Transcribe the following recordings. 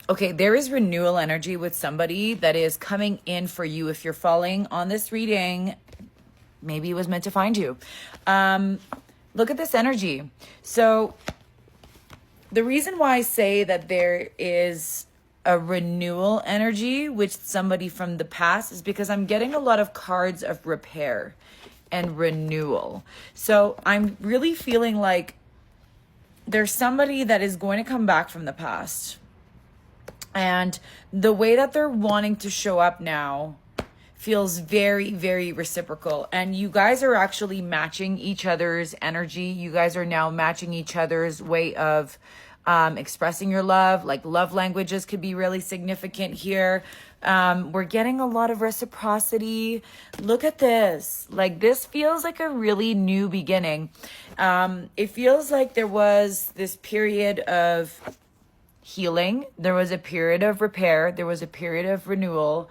Okay, there is renewal energy with somebody that is coming in for you. If you're falling on this reading, maybe it was meant to find you. Look at this energy. So the reason why I say that there is a renewal energy with somebody from the past is because I'm getting a lot of cards of repair and renewal. So I'm really feeling like there's somebody that is going to come back from the past. And the way that they're wanting to show up now feels very, very reciprocal. And you guys are actually matching each other's energy. You guys are now matching each other's way of expressing your love. Like love languages could be really significant here. We're getting a lot of reciprocity. Look at this. Like this feels like a really new beginning. It feels like there was this period of healing. There was a period of repair. There was a period of renewal.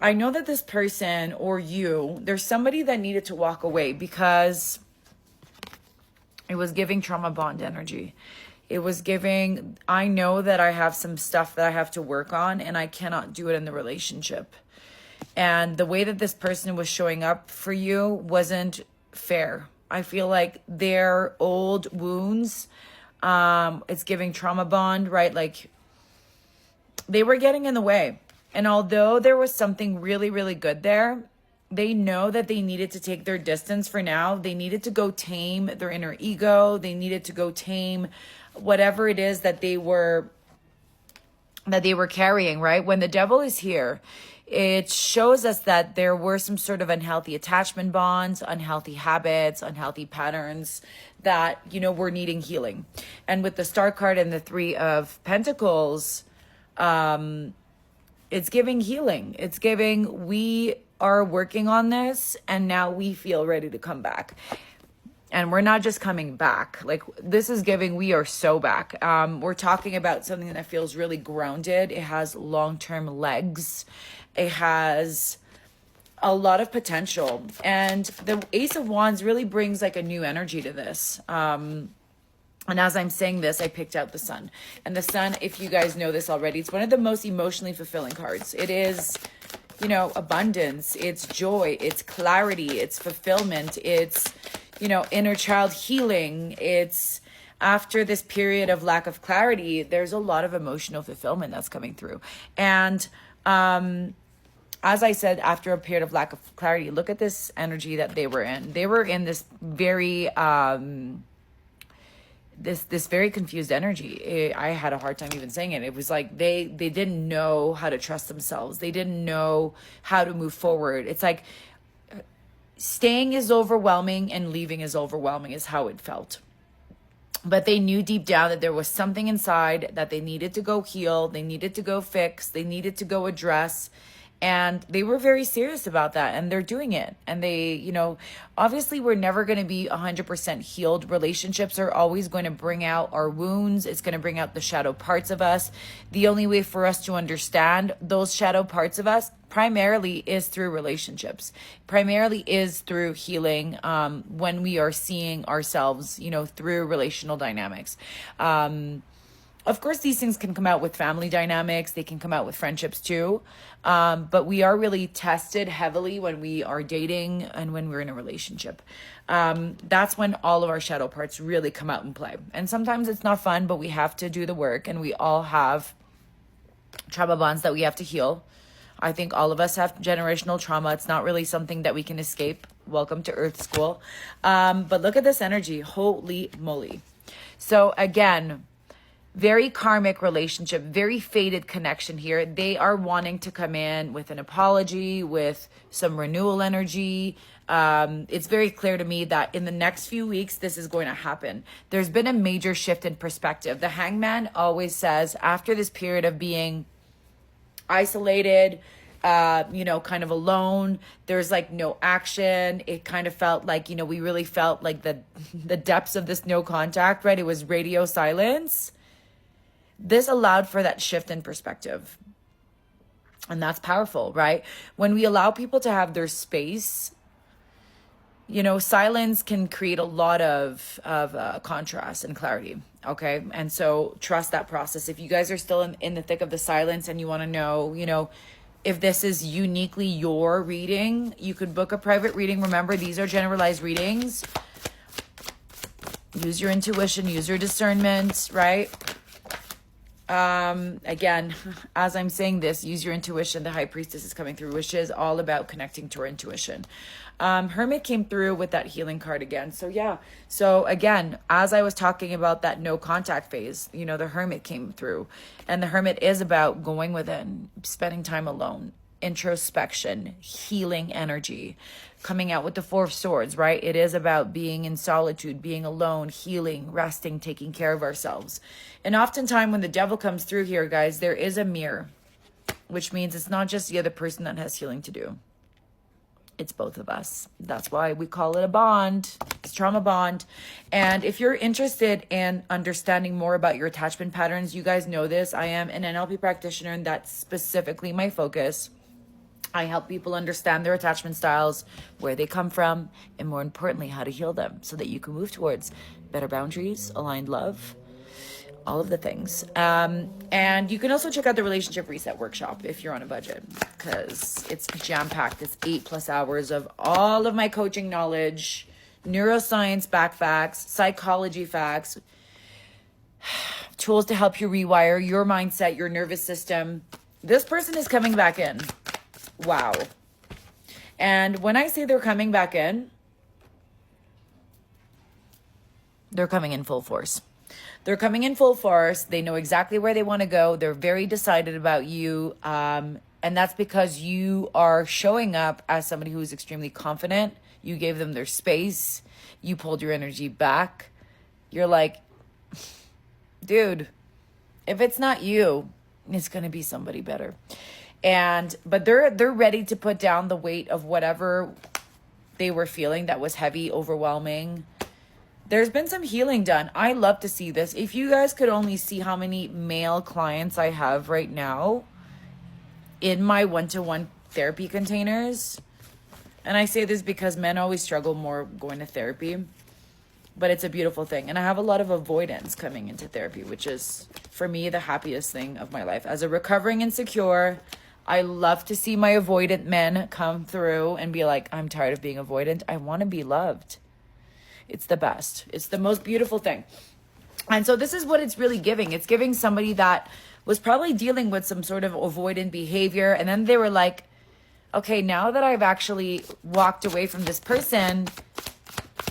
I know that this person or you, there's somebody that needed to walk away because it was giving trauma bond energy. It was giving, I know that I have some stuff that I have to work on and I cannot do it in the relationship. And the way that this person was showing up for you wasn't fair. I feel like their old wounds, it's giving trauma bond, right? Like they were getting in the way. And although there was something really, really good there, they know that they needed to take their distance for now. They needed to go tame their inner ego. They needed to go tame whatever it is that they were carrying, right? When the devil is here, it shows us that there were some sort of unhealthy attachment bonds, unhealthy habits, unhealthy patterns that, were needing healing. And with the Star card and the Three of Pentacles, it's giving healing. It's giving, we are working on this and now we feel ready to come back. And we're not just coming back. Like this is giving, we are so back. We're talking about something that feels really grounded. It has long-term legs. It has a lot of potential. And the Ace of Wands really brings like a new energy to this. And as I'm saying this, I picked out the Sun. And the Sun, if you guys know this already, it's one of the most emotionally fulfilling cards. It is, abundance, it's joy, it's clarity, it's fulfillment, it's, inner child healing. It's after this period of lack of clarity, there's a lot of emotional fulfillment that's coming through. And as I said, after a period of lack of clarity, look at this energy that they were in. They were in this very... this very confused energy. I had a hard time even saying it. It was like they didn't know how to trust themselves. They didn't know how to move forward. It's like staying is overwhelming and leaving is overwhelming is how it felt. But they knew deep down that there was something inside that they needed to go heal. They needed to go fix. They needed to go address. And they were very serious about that, and they're doing it. And they, obviously we're never going to be 100% healed. Relationships are always going to bring out our wounds. It's going to bring out the shadow parts of us. The only way for us to understand those shadow parts of us primarily is through relationships, primarily is through healing, when we are seeing ourselves, through relational dynamics. Of course, these things can come out with family dynamics. They can come out with friendships too. But we are really tested heavily when we are dating and when we're in a relationship. That's when all of our shadow parts really come out and play. And sometimes it's not fun, but we have to do the work. And we all have trauma bonds that we have to heal. I think all of us have generational trauma. It's not really something that we can escape. Welcome to Earth School. But look at this energy. Holy moly. So again, very karmic relationship, very fated connection here. They are wanting to come in with an apology, with some renewal energy. It's very clear to me that in the next few weeks, this is going to happen. There's been a major shift in perspective. The Hangman always says after this period of being isolated, kind of alone, there's like no action. It kind of felt like, we really felt like the depths of this no contact, right? It was radio silence. This allowed for that shift in perspective. And that's powerful, right? When we allow people to have their space, you know, silence can create a lot of contrast and clarity. Okay. And so trust that process. If you guys are still in the thick of the silence and you want to know, you know, if this is uniquely your reading, you could book a private reading. Remember, these are generalized readings. Use your intuition, use your discernment, right? Again, as I'm saying this, use your intuition. The High Priestess is coming through, which is all about connecting to our intuition. Hermit came through with that healing card again. So yeah. So again, as I was talking about that no contact phase, you know, the Hermit came through, and the Hermit is about going within, spending time alone, introspection, healing energy, coming out with the Four of Swords, right? It is about being in solitude, being alone, healing, resting, taking care of ourselves. And oftentimes when the devil comes through here, guys, there is a mirror, which means it's not just the other person that has healing to do. It's both of us. That's why we call it a bond. It's trauma bond. And if you're interested in understanding more about your attachment patterns, you guys know this. I am an NLP practitioner, and that's specifically my focus. I help people understand their attachment styles, where they come from, and more importantly, how to heal them so that you can move towards better boundaries, aligned love, all of the things. And you can also check out the Relationship Reset Workshop if you're on a budget, because it's jam-packed. It's 8+ hours of all of my coaching knowledge, neuroscience back facts, psychology facts, tools to help you rewire your mindset, your nervous system. This person is coming back in. Wow. And when I say they're coming back in, they're coming in full force. They're coming in full force. They know exactly where they want to go. They're very decided about you. And that's because you are showing up as somebody who's extremely confident. You gave them their space. You pulled your energy back. You're like, dude, if it's not you, it's going to be somebody better. But they're ready to put down the weight of whatever they were feeling that was heavy, overwhelming. There's been some healing done. I love to see this. If you guys could only see how many male clients I have right now in my one-to-one therapy containers. And I say this because men always struggle more going to therapy, but it's a beautiful thing. And I have a lot of avoidance coming into therapy, which is, for me, the happiest thing of my life. As a recovering insecure, I love to see my avoidant men come through and be like, I'm tired of being avoidant. I want to be loved. It's the best. It's the most beautiful thing. And so this is what it's really giving. It's giving somebody that was probably dealing with some sort of avoidant behavior. And then they were like, okay, now that I've actually walked away from this person,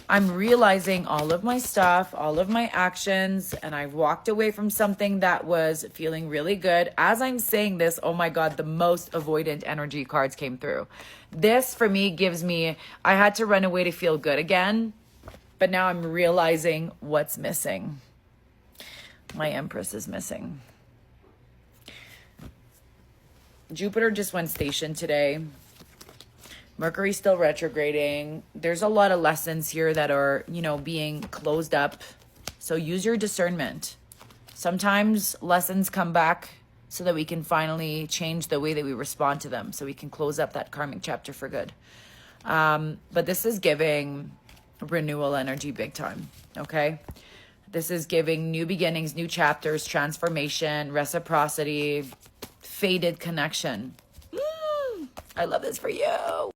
I'm realizing all of my stuff, all of my actions, and I walked away from something that was feeling really good. As I'm saying this, oh my God, the most avoidant energy cards came through. This for me gives me, I had to run away to feel good again, but now I'm realizing what's missing. My Empress is missing. Jupiter just went station today. Mercury's still retrograding. There's a lot of lessons here that are, you know, being closed up. So use your discernment. Sometimes lessons come back so that we can finally change the way that we respond to them, so we can close up that karmic chapter for good. But this is giving renewal energy big time, okay? This is giving new beginnings, new chapters, transformation, reciprocity, faded connection. I love this for you.